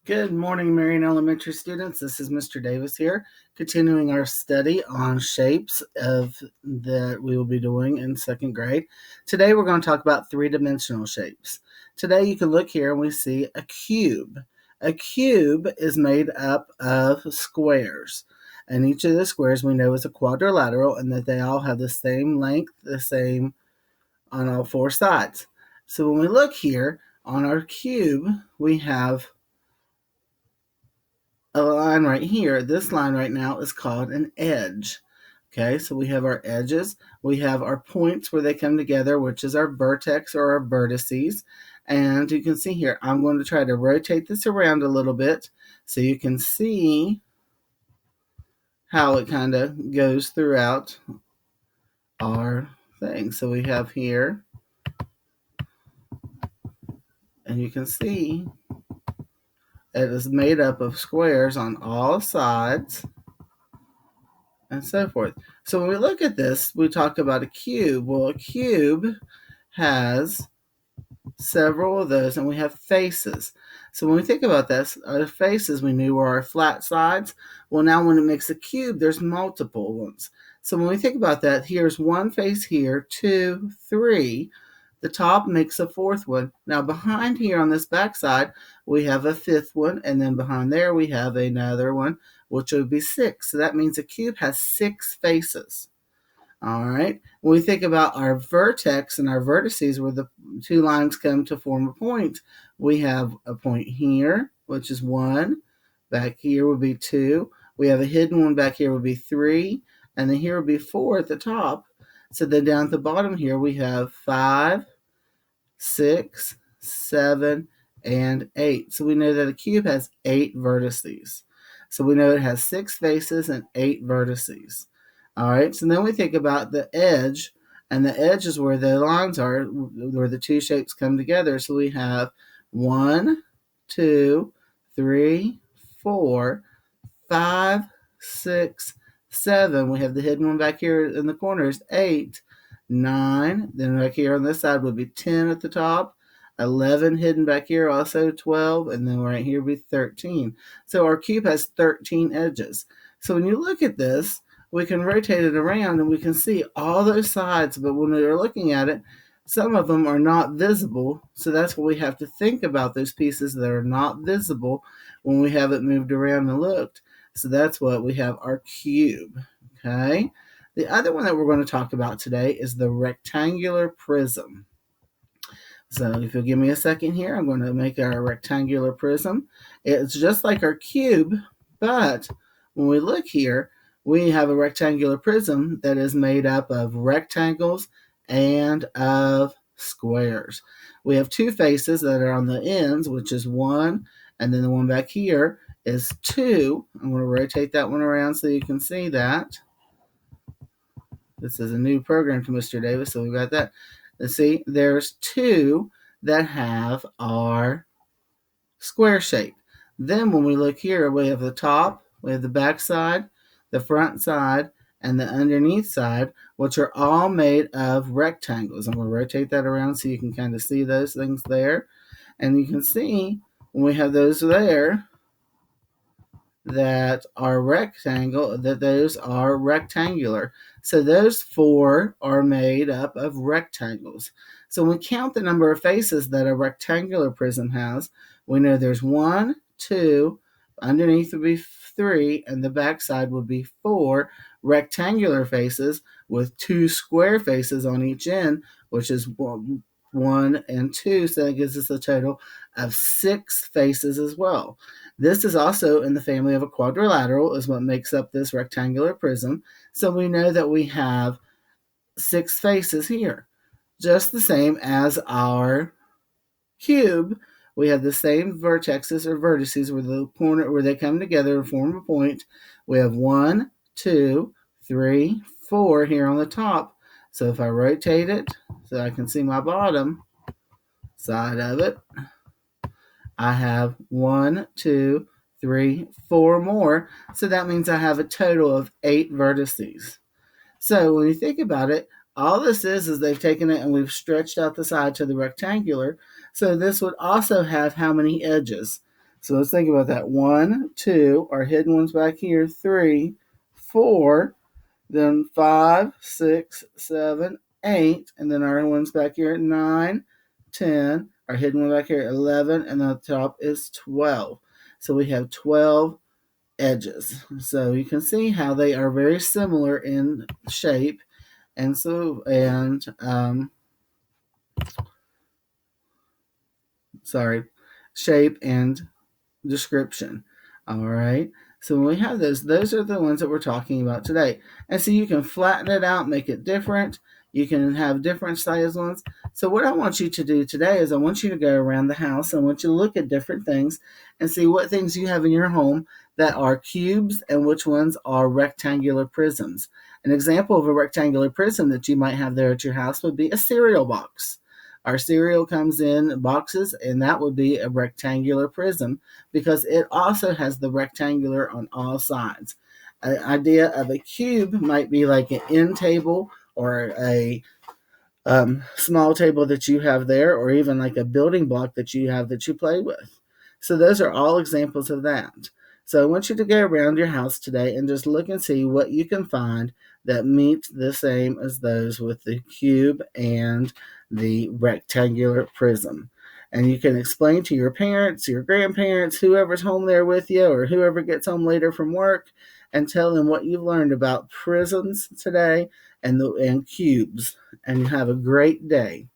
Good morning, Marion Elementary students. This is Mr. Davis here, continuing our study on shapes that we will be doing in second grade. Today we're going to talk about three-dimensional shapes. Today you can look here and we see a cube. A cube is made up of squares, and each of the squares we know is a quadrilateral and that they all have the same length, the same on all four sides. So when we look here on our cube, we have a line right here. This line right now is called an edge. Okay, so we have our edges. We have our points where they come together, which is our vertex or our vertices. And you can see here, I'm going to try to rotate this around a little bit so you can see how it kind of goes throughout our thing. So we have here, and you can see it is made up of squares on all sides and so forth. So when we look at this, we talk about a cube. Well, a cube has several of those, and we have faces. So when we think about this, our faces we knew were our flat sides. Well, now when it makes a cube, there's multiple ones. So when we think about that, here's one face here, 2, 3. The top makes a fourth one. Now behind here on this back side, we have a fifth one, and then behind there we have another one, which would be 6. So that means a cube has 6 faces. All right. When we think about our vertex and our vertices where the two lines come to form a point, we have a point here, which is 1. Back here would be 2. We have a hidden one back here would be 3. And then here would be 4 at the top. So then down at the bottom here, we have 5, 6, 7, and 8. So we know that a cube has 8 vertices. So we know it has 6 faces and 8 vertices. All right, so then we think about the edge, and the edge is where the lines are, where the two shapes come together. So we have 1, 2, 3, 4, 5, 6, 7. We have the hidden one back here in the corners, 8, 9. Then back here on this side would be 10 at the top. 11 hidden back here, also 12, and then right here would be 13. So our cube has 13 edges. So when you look at this, we can rotate it around and we can see all those sides, but when we're looking at it, some of them are not visible. So that's what we have to think about, those pieces that are not visible when we have it moved around and looked. So that's what we have our cube. Okay. The other one that we're going to talk about today is the rectangular prism. So if you'll give me a second here, I'm going to make our rectangular prism. It's just like our cube, but when we look here, we have a rectangular prism that is made up of rectangles and of squares. We have 2 faces that are on the ends, which is 1, and then the one back here is 2. I'm going to rotate that one around so you can see that. This is a new program to Mr. Davis, so we've got that. Let's see, there's 2 that have our square shape. Then when we look here, we have the top, we have the back side, the front side, and the underneath side, which are all made of rectangles. I'm going to rotate that around so you can kind of see those things there. And you can see when we have those there that are rectangle, that those are rectangular. So those 4 are made up of rectangles. So when we count the number of faces that a rectangular prism has, we know there's 1, 2, underneath would be 3, and the back side would be 4 rectangular faces with 2 square faces on each end, which is 1 and 2. So that gives us a total of 6 faces as well. This is also in the family of a quadrilateral, is what makes up this rectangular prism. So we know that we have 6 faces here, just the same as our cube. We have the same vertexes or vertices where they come together and form a point. We have 1, 2, 3, 4 here on the top. So if I rotate it so I can see my bottom side of it, I have 1, 2, 3, 4 more. So that means I have a total of 8 vertices. So when you think about it, all this is they've taken it and we've stretched out the side to the rectangular. So this would also have how many edges? So let's think about that. 1, 2, our hidden ones back here. 3, 4, then 5, 6, 7, 8, and then our ones back here. 9, 10, our hidden one back here. 11, and the top is 12. So we have 12 edges. So you can see how they are very similar in shape, and shape and description. All right. So when we have those are the ones that we're talking about today. And so you can flatten it out, make it different. You can have different size ones. So what I want you to do today is I want you to go around the house. I want you to look at different things and see what things you have in your home that are cubes and which ones are rectangular prisms. An example of a rectangular prism that you might have there at your house would be a cereal box. Our cereal comes in boxes, and that would be a rectangular prism because it also has the rectangular on all sides. An idea of a cube might be like an end table or a small table that you have there, or even like a building block that you have that you play with. So those are all examples of that. So I want you to go around your house today and just look and see what you can find that meet the same as those with the cube and the rectangular prism. And you can explain to your parents, your grandparents, whoever's home there with you, or whoever gets home later from work, and tell them what you've learned about prisms today and cubes. And have a great day.